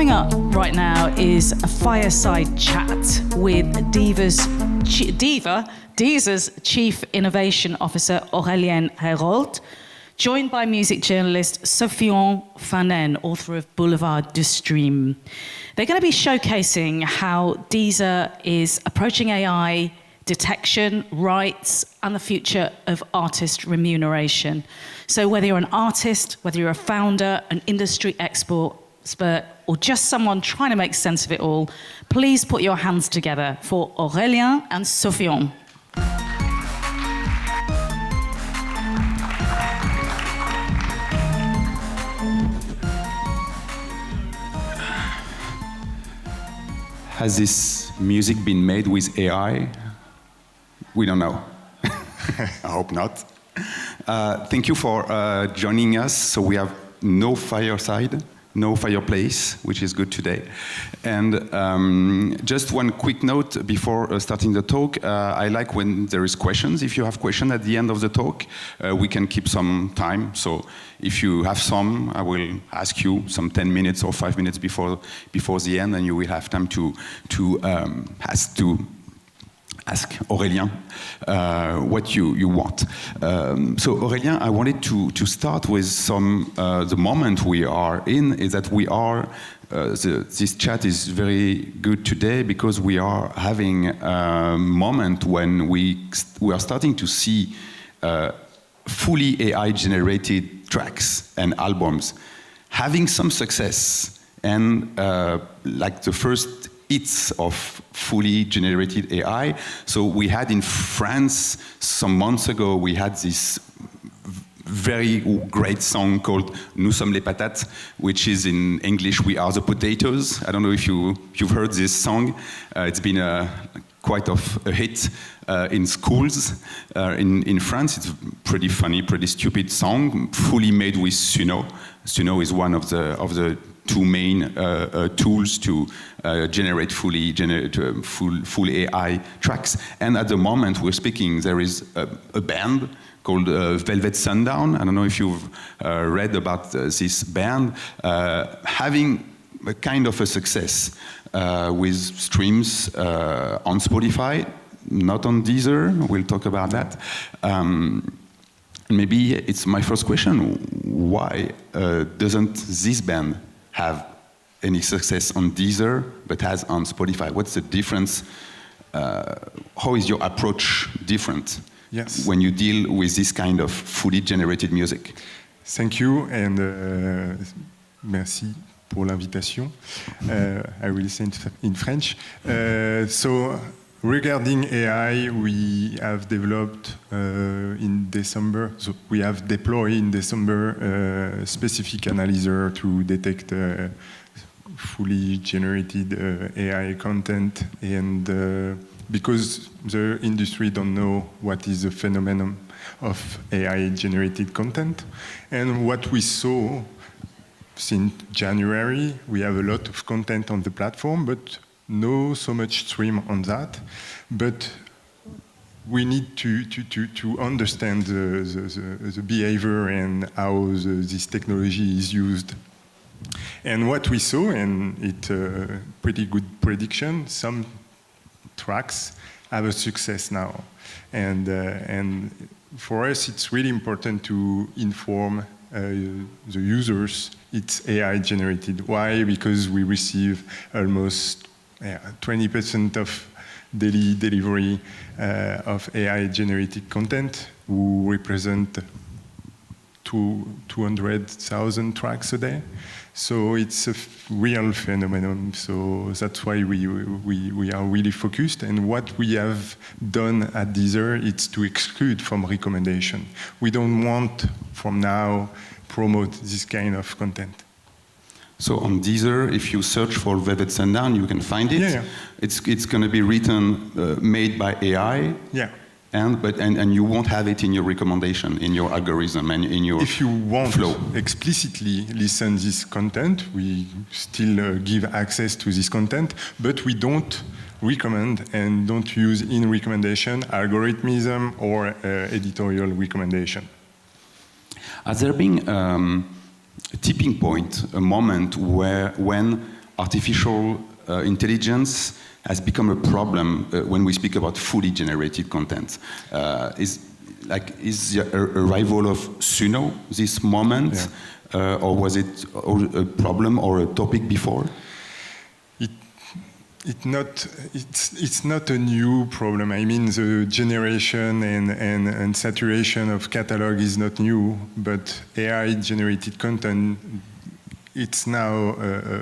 Coming up right now is a fireside chat with Deezer's Chief Innovation Officer, 𝗙𝗲𝗿𝗲𝗍𝗏, joined by music journalist Sophian Fanen, author of Boulevard du Stream. They're going to be showcasing how Deezer is approaching AI detection, rights, and the future of artist remuneration. So whether you're an artist, whether you're a founder, an industry expert, or just someone trying to make sense of it all, please put your hands together for 𝗙𝗲𝗿𝗲𝗍 and Sophian. Has this music been made with AI? We don't know. I hope not. Thank you for joining us. So we have no fireside, no fireplace, which is good today. And just one quick note before starting the talk. I like when there is questions. If you have questions at the end of the talk, we can keep some time. So if you have some, I will ask you some 10 minutes or 5 minutes before the end, and you will have time to ask 𝗙𝗲𝗿𝗲𝗍 what you want. So 𝗙𝗲𝗿𝗲𝗍, I wanted to start with the moment we are in, is that we are, this chat is very good today because we are having a moment when we are starting to see fully AI-generated tracks and albums having some success, and like the first hits of fully generated AI. So we had in France, some months ago, we had this very great song called 𝗔𝗂𝗿𝗶𝗲𝗍, which is in English, We Are the Potatoes. I don't know if you've heard this song. It's been quite a hit in schools in France. It's a pretty funny, pretty stupid song, fully made with 𝗔𝗂𝗿. 𝗔𝗂𝗿 is one of the two main tools to generate full AI tracks. And at the moment we're speaking, there is a band called Velvet Sundown. I don't know if you've read about this band, having a kind of a success with streams on Spotify, not on Deezer. We'll talk about that. Maybe it's my first question. Why doesn't this band have any success on Deezer, but has on Spotify? What's the difference? How is your approach different when you deal with this kind of fully generated music? Thank you, and merci pour l'invitation. I will say it in French. So regarding AI, we have developed in December, so we have deployed in December a specific analyzer to detect fully generated AI content, and because the industry don't know what is the phenomenon of AI generated content. And what we saw since January, we have a lot of content on the platform, but no so much stream on that. But we need to understand the behavior and how this technology is used. And what we saw, and it's a pretty good prediction, some tracks have a success now. And for us, it's really important to inform the users it's AI generated. Why? Because we receive almost 20% of daily delivery of AI generated content, who represent 200,000 tracks a day. So it's a real phenomenon. So that's why we are really focused. And what we have done at Deezer is to exclude from recommendation. We don't want from now promote this kind of content. So on Deezer, if you search for Velvet Sundown, you can find it. Yeah. It's going to be written, made by AI. Yeah. And you won't have it in your recommendation, in your algorithm, and in your flow. If you want explicitly listen this content, we still give access to this content, but we don't recommend and don't use in recommendation algorithmism or editorial recommendation. Has there been a tipping point, a moment when artificial intelligence has become a problem when we speak about fully generated content. Is the arrival of Suno this moment, or was it a problem or a topic before? It's not a new problem. I mean, the generation and saturation of catalog is not new, but AI-generated content, it's now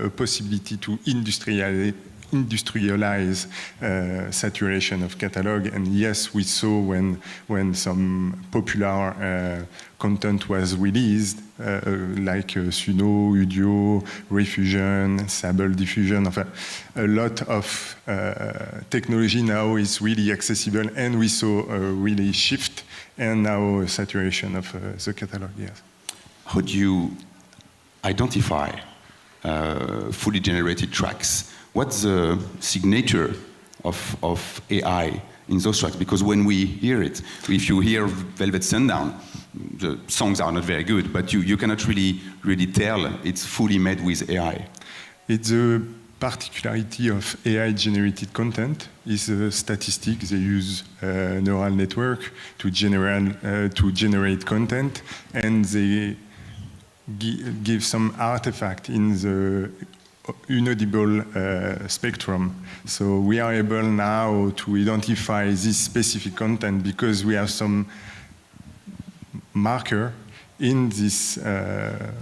a possibility to industrialize saturation of catalog. And yes, we saw when some popular content was released, like Suno, Udio, Refusion, Stable Diffusion. A lot of technology now is really accessible, and we saw a really shift and now a saturation of the catalog. Yes. How do you identify fully generated tracks? What's the signature of AI in those tracks? Because when we hear it, if you hear Velvet Sundown, the songs are not very good, but you cannot really tell it's fully made with AI. It's a particularity of AI-generated content is a statistic. They use neural network to generate content, and they give some artifact in the inaudible spectrum. So we are able now to identify this specific content because we have some marker in these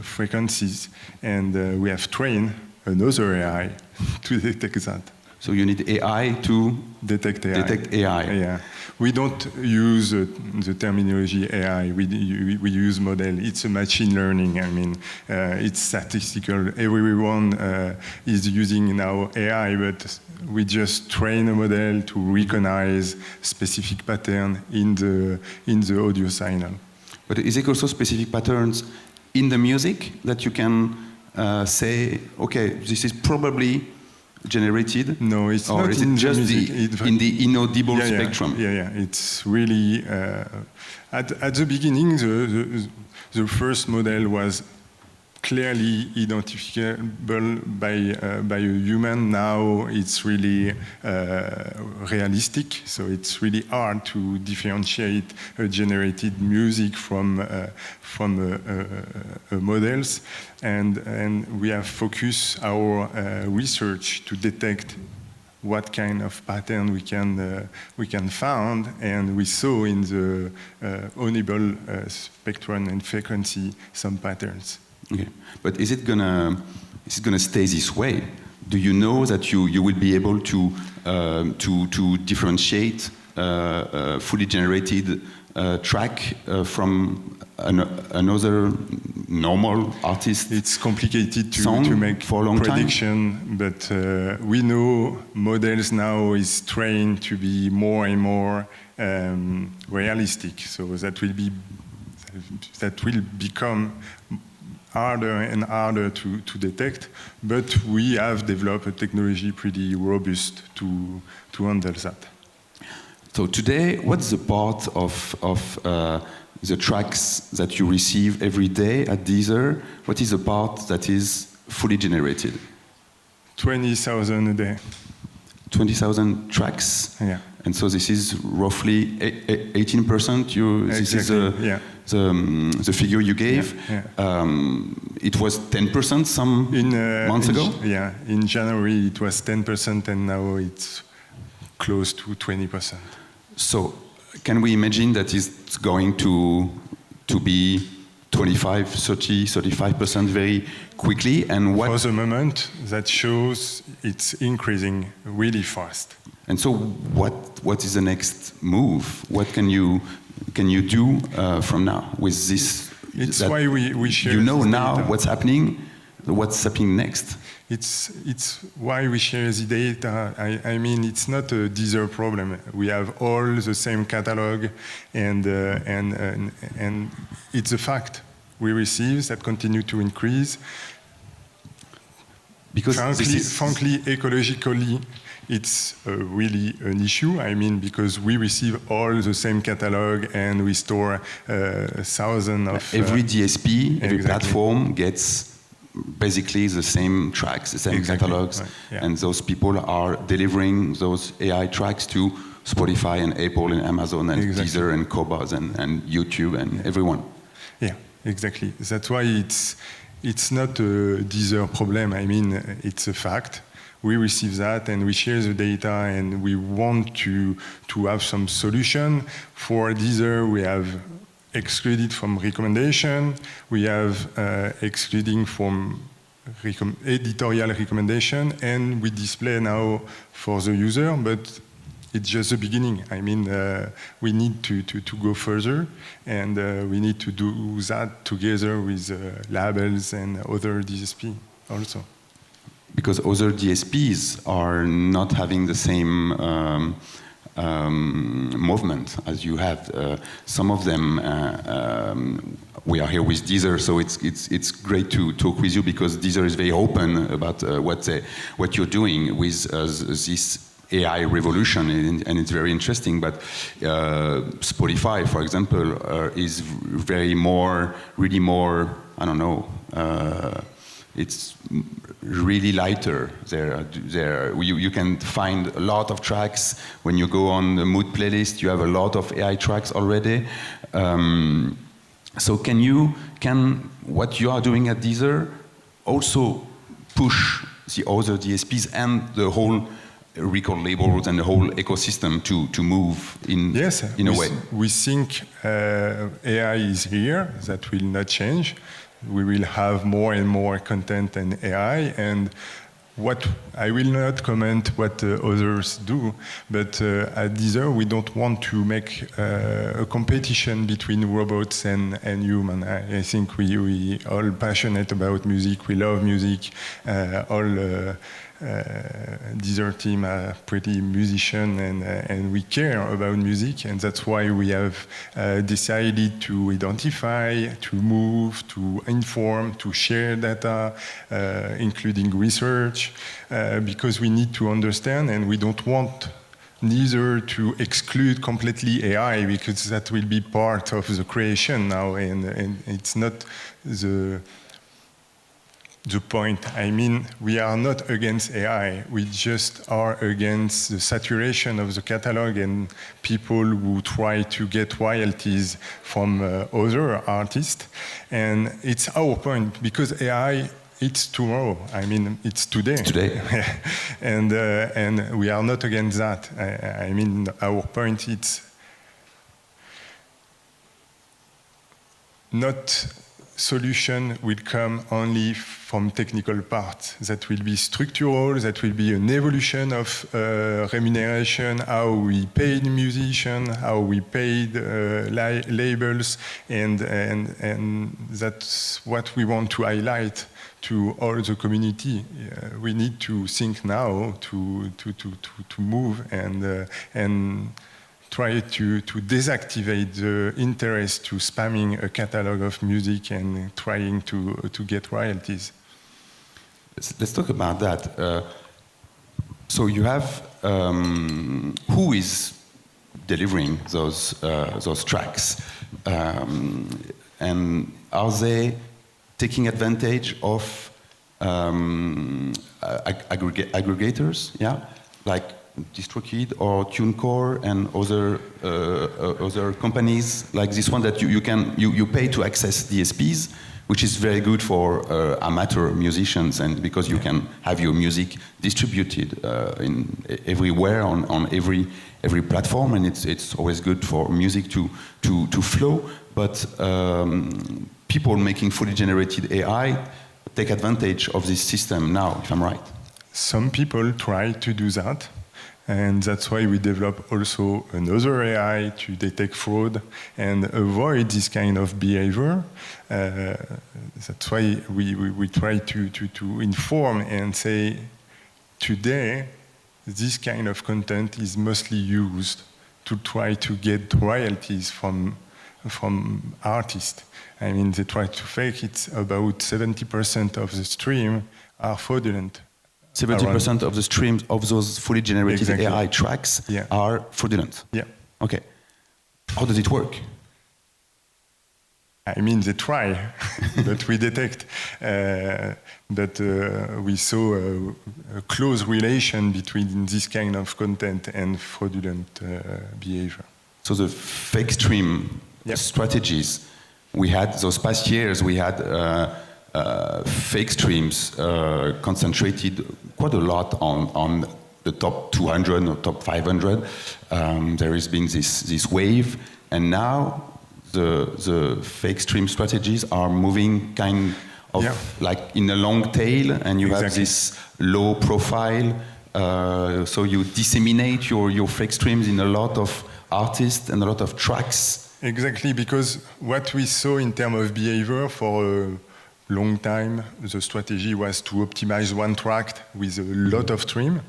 frequencies, and we have trained another AI to detect that. So you need AI to detect AI. Yeah. We don't use the terminology AI. We use model. It's a machine learning. I mean, it's statistical. Everyone is using now AI, but we just train a model to recognize specific pattern in the audio signal. But is it also specific patterns in the music that you can say, okay, this is probably generated? No, it's or not is in it just in the inaudible spectrum? Yeah. It's really at the beginning the first model was clearly identifiable by a human. Now it's really realistic, so it's really hard to differentiate generated music from models, and we have focused our research to detect what kind of pattern we can find, and we saw in the audible spectrum and frequency some patterns. Okay, but is it gonna stay this way? Do you know that you will be able to differentiate fully generated track from another normal artist? It's complicated to make for a long prediction, but we know models now is trained to be more and more realistic. So that will become harder and harder to detect, but we have developed a technology pretty robust to handle that. So today, what's the part of the tracks that you receive every day at Deezer? What is the part that is fully generated? 20,000 a day. 20,000 tracks? Yeah. And so this is roughly 18%. This is the figure you gave. Yeah. It was 10% some months ago? Yeah, in January it was 10%, and now it's close to 20%. So can we imagine that it's going to be 25, 30, 35% very quickly? And what? For the moment, that shows it's increasing really fast. And so what is the next move? What can you do from now with this? It's why we share. You know this now data. what's happening next. It's why we share the data. I mean, it's not a Deezer problem. We have all the same catalog, and it's a fact. We receive that continue to increase. Because frankly, ecologically, it's really an issue. I mean, because we receive all the same catalog and we store thousands of... Every DSP, every platform gets basically the same tracks, the same catalogs, right, yeah. and those people are delivering those AI tracks to Spotify and Apple and Amazon and Deezer and 𝗙𝗶𝗿𝗲𝗏 and YouTube and everyone. Yeah, exactly. That's why it's not a Deezer problem. I mean, it's a fact. We receive that and we share the data, and we want to have some solution. For Deezer, we have excluded from recommendation. We have excluding from editorial recommendation, and we display now for the user, but it's just the beginning. I mean, we need to go further, and we need to do that together with labels and other DSP also. Because other DSPs are not having the same movement as you have. Some of them, we are here with Deezer, so it's great to talk with you because Deezer is very open about what you're doing with this AI revolution, and it's very interesting. But Spotify, for example, is really more, I don't know. It's really lighter. You can find a lot of tracks. When you go on the mood playlist, you have a lot of AI tracks already. So can what you are doing at Deezer also push the other DSPs and the whole record labels and the whole ecosystem to move in a way? We think AI is here. That will not change. We will have more and more content and AI, and what I will not comment what others do, but at Deezer we don't want to make a competition between robots and human. I think we all passionate about music. We love music. All Deezer team are pretty musician, and we care about music, and that's why we have decided to identify, to move, to inform, to share data, including research, because we need to understand, and we don't want neither to exclude completely AI, because that will be part of the creation now, and it's not the point. I mean, we are not against AI. We just are against the saturation of the catalog and people who try to get royalties from other artists. And it's our point, because AI, it's tomorrow. I mean, it's today. Today. And we are not against that. I mean, our point, it's not solution will come only from technical parts. That will be structural, that will be an evolution of remuneration, how we paid musicians, how we paid labels, and that's what we want to highlight to all the community. We need to think now to move and try to deactivate the interest to spamming a catalog of music and trying to get royalties. Let's talk about that. So you have who is delivering those tracks, and are they taking advantage of aggregators? Yeah, like DistroKid or TuneCore and other companies like this one that you pay to access DSPs, which is very good for amateur musicians, and because you can have your music distributed everywhere on every platform, and it's always good for music to flow. But people making fully generated AI take advantage of this system now, if I'm right. Some people try to do that. And that's why we develop also another AI to detect fraud and avoid this kind of behavior. That's why we try to inform and say, today, this kind of content is mostly used to try to get royalties from artists. I mean, they try to fake it. About 70% of the stream are fraudulent. 70% of the streams of those fully generated AI tracks are fraudulent. Yeah. Okay. How does it work? I mean, they try, but we detect that we saw a close relation between this kind of content and fraudulent behavior. So the fake stream strategies, we had those past years, we had fake streams concentrated quite a lot on the top 200 or top 500. There has been this wave, and now the fake stream strategies are moving kind of like in a long tail, and you have this low profile, so you disseminate your fake streams in a lot of artists and a lot of tracks. Exactly, because what we saw in terms of behavior for a long time, the strategy was to optimize one track with a lot of stream.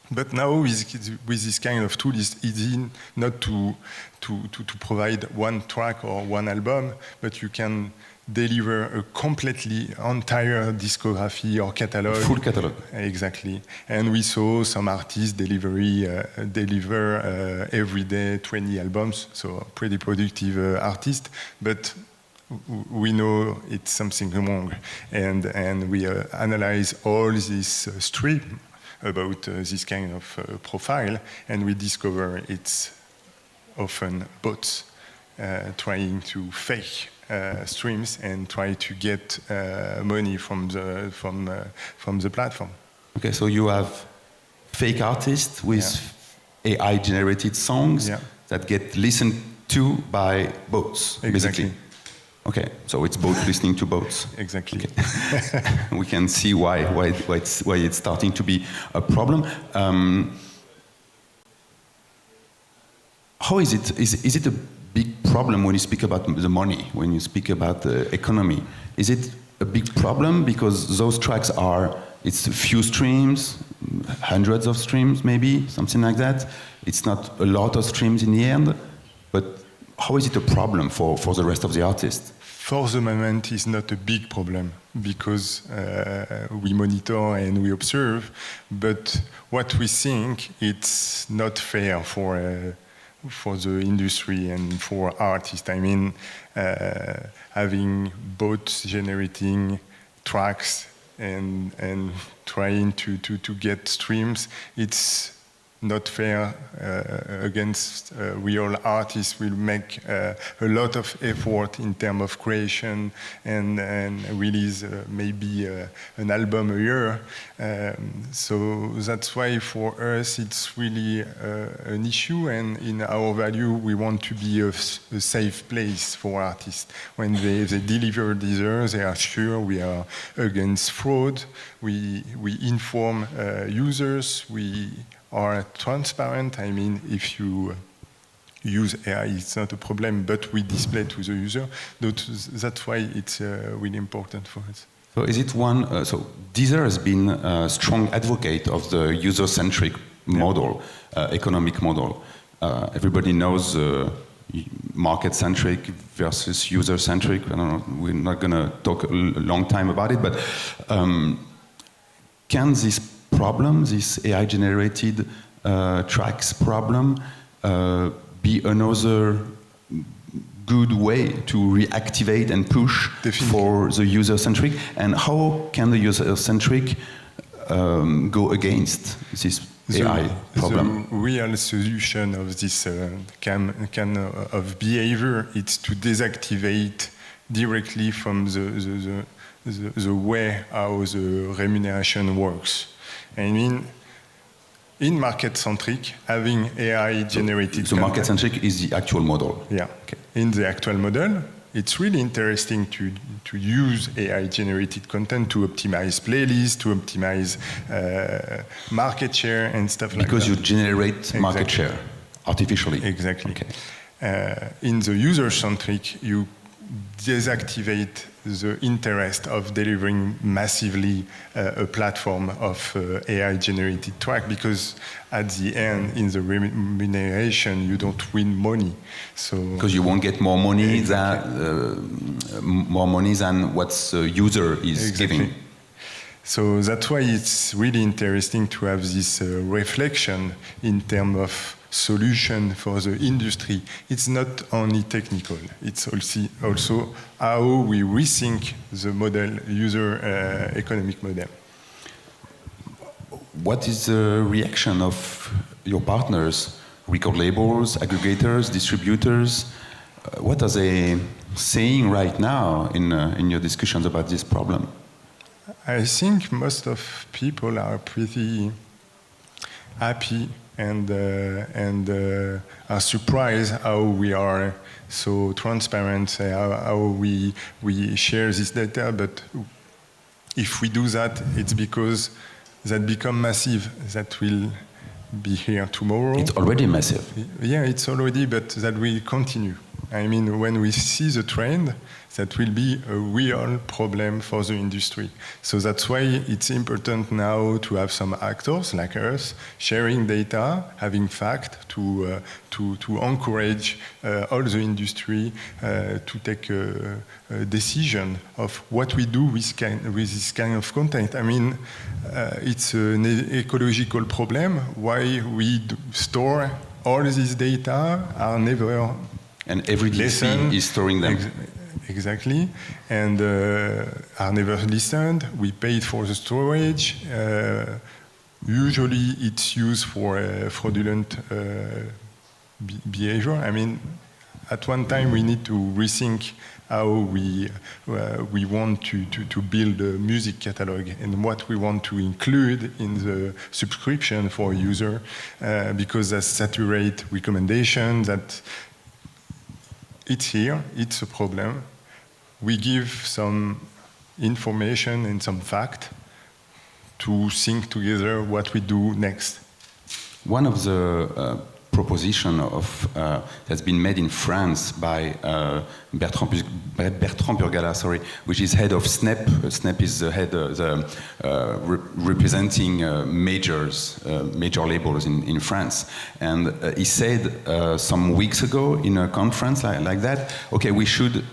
But now with this kind of tool, it's easy not to provide one track or one album, but you can deliver a completely entire discography or catalog. Full catalog. Exactly. And we saw some artists deliver every day 20 albums, so pretty productive artist. But we know it's something wrong. And we analyze all this stream about this kind of profile, and we discover it's often bots trying to fake streams and try to get money from the platform. Okay, so you have fake artists with AI-generated songs that get listened to by bots, basically. Okay, so it's both listening to bots. Exactly. Okay. We can see why it's starting to be a problem. How is it? Is it a big problem when you speak about the money, when you speak about the economy? Is it a big problem because those tracks it's a few streams, hundreds of streams maybe, something like that? It's not a lot of streams in the end, but how is it a problem for the rest of the artists? For the moment, it's not a big problem because we monitor and we observe, but what we think it's not fair for the industry and for artists. I mean, having bots generating tracks and trying to get streams, it's not fair against real artists. Will make a lot of effort in terms of creation and release maybe an album a year. So that's why for us it's really an issue, and in our value we want to be a safe place for artists. When they deliver these, they are sure we are against fraud, we inform users, we are transparent. I mean, if you use AI, it's not a problem, but we display to the user. That's why it's really important for us. So is it one, so Deezer has been a strong advocate of the user-centric model, economic model. Everybody knows market-centric versus user-centric. I don't know, we're not gonna talk a long time about it, but can this problem, this AI-generated tracks problem, be another good way to reactivate and push for the user-centric? And how can the user-centric go against this AI problem? The real solution of this kind of behavior is to deactivate directly from the way how the remuneration works. I mean, in market-centric, having AI-generated So market-centric is the actual model? Yeah. Okay. In the actual model, it's really interesting to use AI-generated content to optimize playlists, to optimize market share and stuff like that. Because you generate market share artificially? Exactly. Okay. In the user-centric, you deactivate the interest of delivering massively a platform of AI-generated track, because at the end, in the remuneration, you don't win money. So because you won't get more money than what the user is giving. So that's why it's really interesting to have this reflection in terms of solution for the industry, it's not only technical, it's also how we rethink the model, user economic model. What is the reaction of your partners, record labels, aggregators, distributors? What are they saying right now in your discussions about this problem? I think most of people are pretty happy and are surprised how we are so transparent, how we share this data. But if we do that, it's because that become massive. That will be here tomorrow. It's already massive. Yeah, it's already, but that will continue. I mean, when we see the trend, that will be a real problem for the industry. So that's why it's important now to have some actors like us sharing data, having fact to encourage all the industry to take a decision of what we do with this kind of content. I mean, it's an ecological problem. Why we store all this data are never and every DSP is storing them. Exactly, and are never listened. We paid for the storage. Usually, it's used for fraudulent behavior. I mean, at one time, we need to rethink how we want to build a music catalog and what we want to include in the subscription for a user, because that saturate recommendation. That it's here, it's a problem. We give some information and some fact to think together what we do next. One of the proposition that's been made in France by 𝗵𝗵𝗁𝗶𝗲𝗃, which is head of SNEP. SNEP is the head representing major labels in France. And he said some weeks ago in a conference like that, okay, we should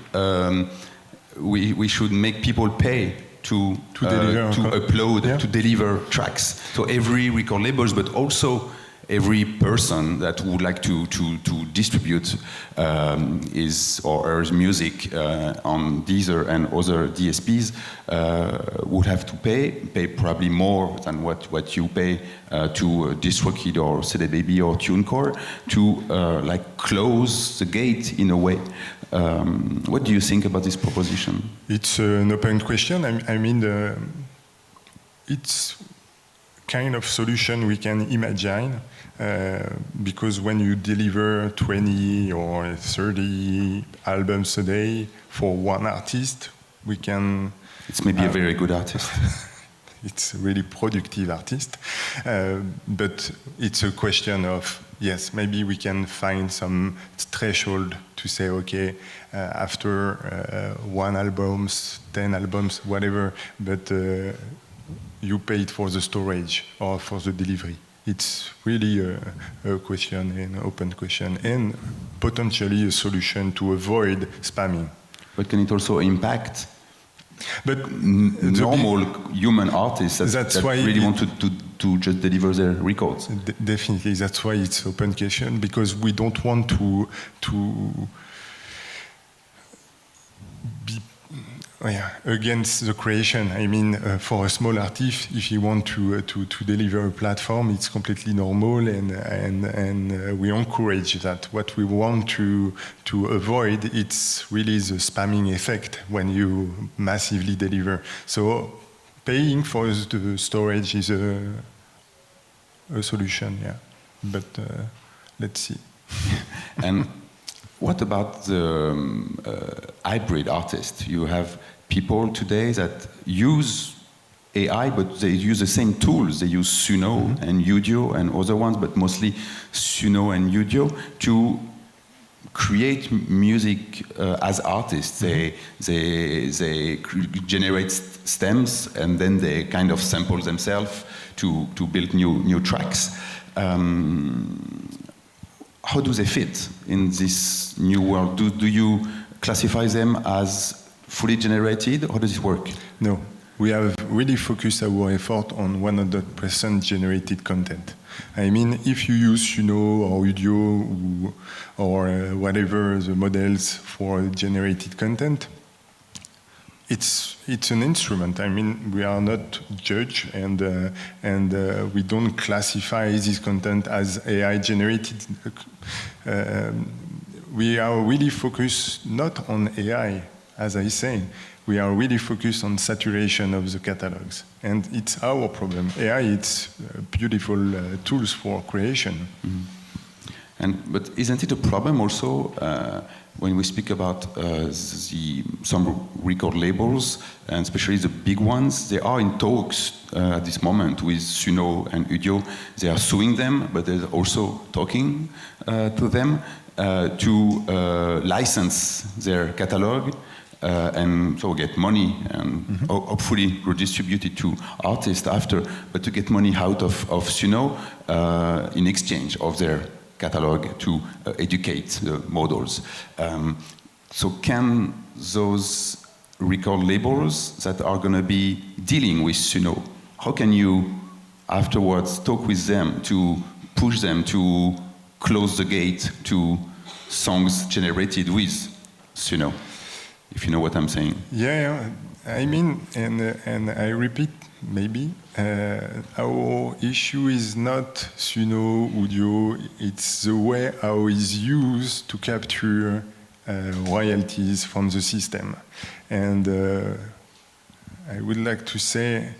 make people pay to upload, yeah, to deliver tracks. So every record labels, but also every person that would like to distribute his or her music on Deezer and other DSPs would have to pay probably more than what you pay to DistroKid or 𝗙𝗵𝗿𝗲𝗍 or TuneCore to like close the gate in a way. What do you think about this proposition? It's an open question. I mean, it's kind of solution we can imagine, because when you deliver 20 or 30 albums a day for one artist, we can... It's maybe a very good artist. It's a really productive artist, but it's a question of, yes, maybe we can find some threshold to say, okay, after 1 album, 10 albums, whatever, but you paid for the storage or for the delivery. It's really a question, an open question, and potentially a solution to avoid spamming. But can it also impact normal human artists that really want to just deliver their records? Definitely, that's why it's open question, because we don't want to be against the creation. I mean, for a small artist, if you want to deliver a platform, it's completely normal, and we encourage that. What we want to avoid, it's really the spamming effect when you massively deliver. So paying for the storage is a solution, yeah. But let's see. And what about the hybrid artists? You have people today that use AI, but they use the same tools. They use Suno and Udio and other ones, but mostly Suno and Udio to create music as artists. They generate stems and then they kind of sample themselves to build new tracks. How do they fit in this new world? Do you classify them as fully generated, or does it work? No, we have really focused our effort on 100% generated content. I mean, if you use Suno or Udio or whatever the models for generated content, it's an instrument. I mean, we are not judge, and we don't classify this content as AI generated. We are really focused not on AI, as I say. We are really focused on saturation of the catalogs, and it's our problem. AI, it's beautiful tools for creation. Mm-hmm. But isn't it a problem also when we speak about some record labels, and especially the big ones? They are in talks at this moment with Suno and Udio. They are suing them, but they're also talking to them to license their catalog. And so get money and hopefully redistribute it to artists after, but to get money out of Suno in exchange of their catalog to educate the models. So can those record labels that are going to be dealing with Suno, how can you afterwards talk with them to push them to close the gate to songs generated with Suno? If you know what I'm saying. Yeah, I mean, and I repeat, maybe, our issue is not Suno, Udio, it's the way how it's used to capture royalties from the system. And I would like to say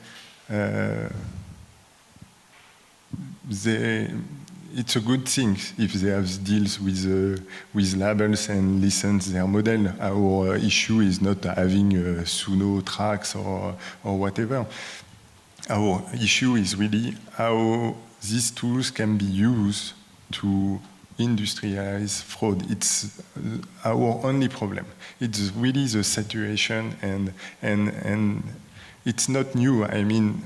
it's a good thing if they have deals with labels and license their model. Our issue is not having Suno tracks or whatever. Our issue is really how these tools can be used to industrialize fraud. It's our only problem. It's really the saturation and it's not new. I mean,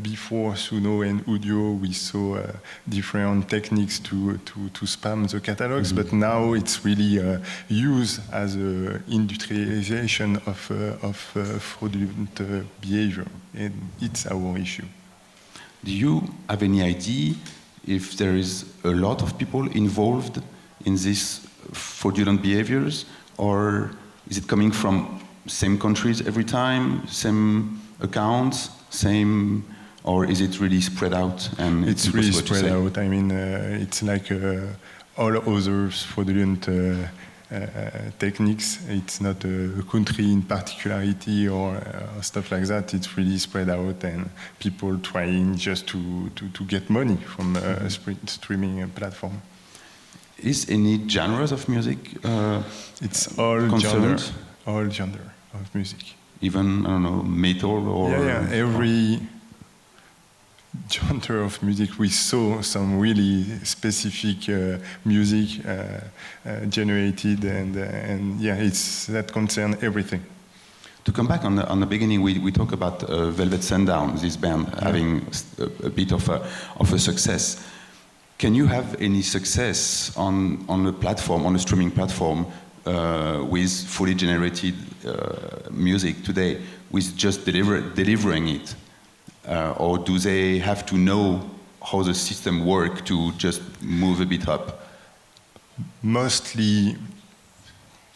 before Suno and Udio, we saw different techniques to spam the catalogs, but now it's really used as an industrialization of fraudulent behavior, and it's our issue. Do you have any idea if there is a lot of people involved in these fraudulent behaviors, or is it coming from same countries every time, same accounts, same, or is it really spread out? And it's really spread out. I mean, it's like all other fraudulent techniques. It's not a country in particularity or stuff like that. It's really spread out, and people trying just to get money from a streaming platform. Is any genres of music it's all concerned? Genre of music. Even, I don't know, metal or... Yeah, every genre of music. We saw some really specific music generated, and yeah, it's that concern everything. To come back on the beginning, we talk about Velvet Sundown, this band having a bit of a success. Can you have any success on a platform, on a streaming platform, with fully generated music today, with just delivering it? Or do they have to know how the system works to just move a bit up? Mostly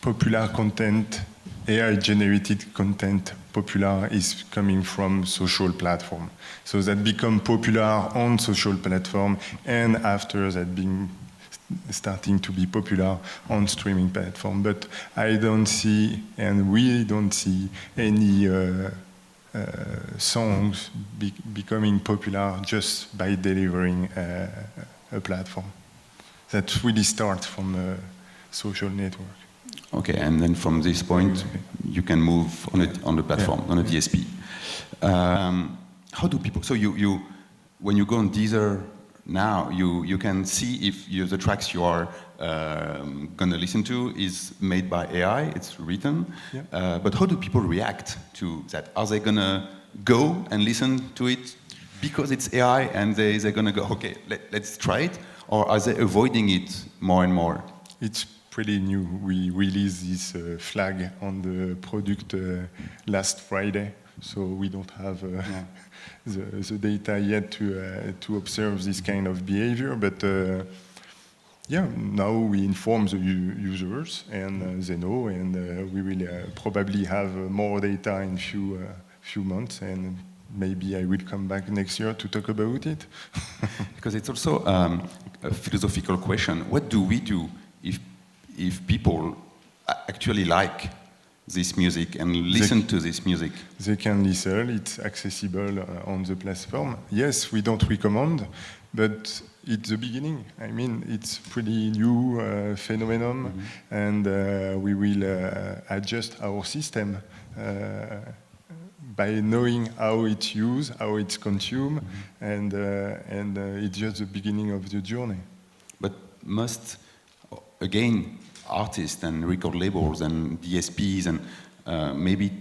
popular content, AI-generated content, popular is coming from social platform. So that become popular on social platform, and after that being starting to be popular on streaming platform. But I don't see, and we don't see, any songs becoming popular just by delivering a platform. That really starts from a social network. Okay, and then from this point, you can move on the platform, on a DSP. How do people? So you when you go on Deezer now, you can see if the tracks you are gonna listen to is made by AI. It's written. Yeah. But how do people react to that? Are they gonna go and listen to it because it's AI, and they're gonna go, okay, let's try it, or are they avoiding it more and more? It's pretty new. We released this flag on the product last Friday. So we don't have the data yet to observe this kind of behavior, but yeah, now we inform the users, and they know, and we will probably have more data in few months, and maybe I will come back next year to talk about it. Because it's also a philosophical question. What do we do if people actually like this music and listen to this music? They can listen, it's accessible on the platform. Yes, we don't recommend, but it's the beginning. I mean, it's pretty new phenomenon, and we will adjust our system by knowing how it's used, how it's consumed, and it's just the beginning of the journey. But must, again, artists and record labels and DSPs and maybe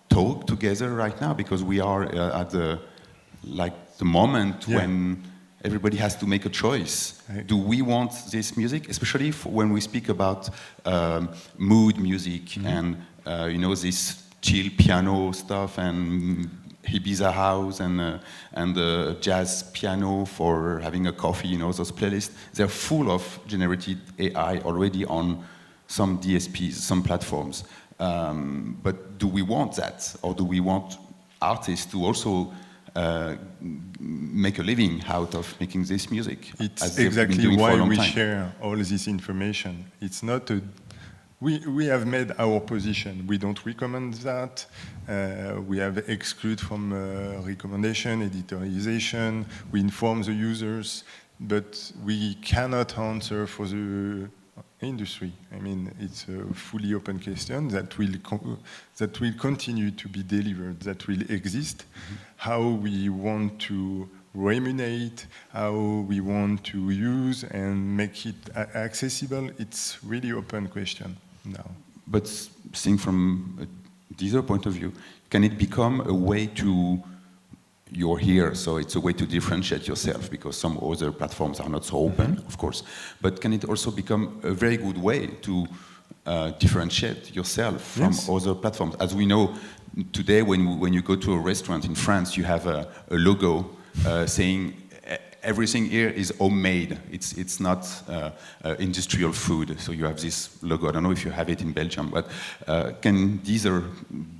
talk together right now, because we are at the moment when everybody has to make a choice. Do we want this music, especially when we speak about mood music and this chill piano stuff and Ibiza house and jazz piano for having a coffee, those playlists, they're full of generated AI already on some DSPs, some platforms. But do we want that? Or do we want artists to also make a living out of making this music? It's exactly why we share all this information. It's not a... We have made our position. We don't recommend that. We have excluded from recommendation, editorialization. We inform the users, but we cannot answer for the industry. I mean, it's a fully open question that will continue to be delivered, that will exist. How we want to remunerate, how we want to use and make it accessible, it's really open question now. But seeing from a Deezer point of view, can it become a way to, you're here, so it's a way to differentiate yourself, because some other platforms are not so open, of course, but can it also become a very good way to differentiate yourself from other platforms? As we know, today when you go to a restaurant in France, you have a logo saying everything here is homemade. It's not industrial food. So you have this logo. I don't know if you have it in Belgium, but can Deezer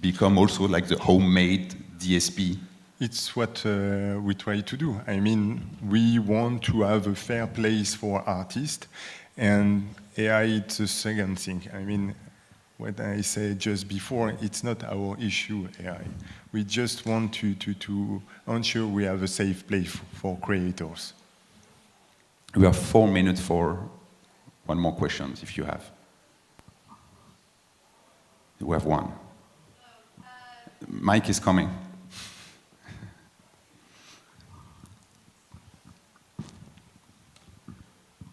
become also like the homemade DSP? It's what we try to do. I mean, we want to have a fair place for artists, and AI, it's a second thing. I mean, what I said just before, it's not our issue, AI. We just want to ensure we have a safe place for creators. We have 4 minutes for one more question, if you have. We have one. Mike is coming.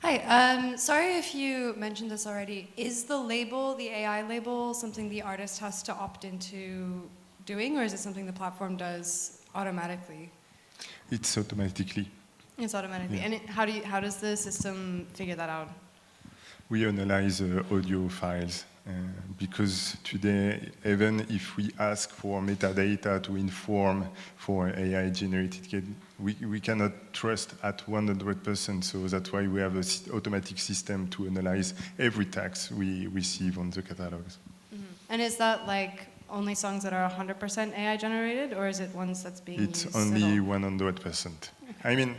Hi, sorry if you mentioned this already. Is the label, the AI label, something the artist has to opt into doing, or is it something the platform does automatically? It's automatically. It's automatically. Yeah. And how does the system figure that out? We analyze audio files because today, even if we ask for metadata to inform for AI-generated, we cannot trust at 100%, so that's why we have an automatic system to analyze every text we receive on the catalogs. Mm-hmm. And is that like only songs that are 100% AI-generated, or is it ones that's being used? It's only 100%. Okay. I mean,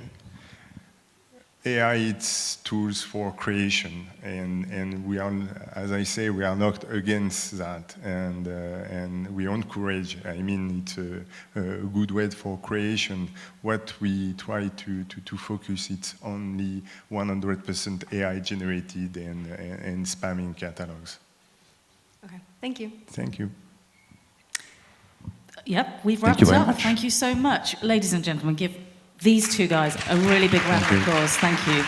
AI, it's tools for creation, and we are, as I say, we are not against that, and we encourage. I mean, it's a good way for creation. What we try to focus, it's only 100% AI generated and spamming catalogs. Okay, thank you. Thank you. Yep, we've wrapped up. Thank you so much. Ladies and gentlemen, give these two guys a really big round of applause. Thank you.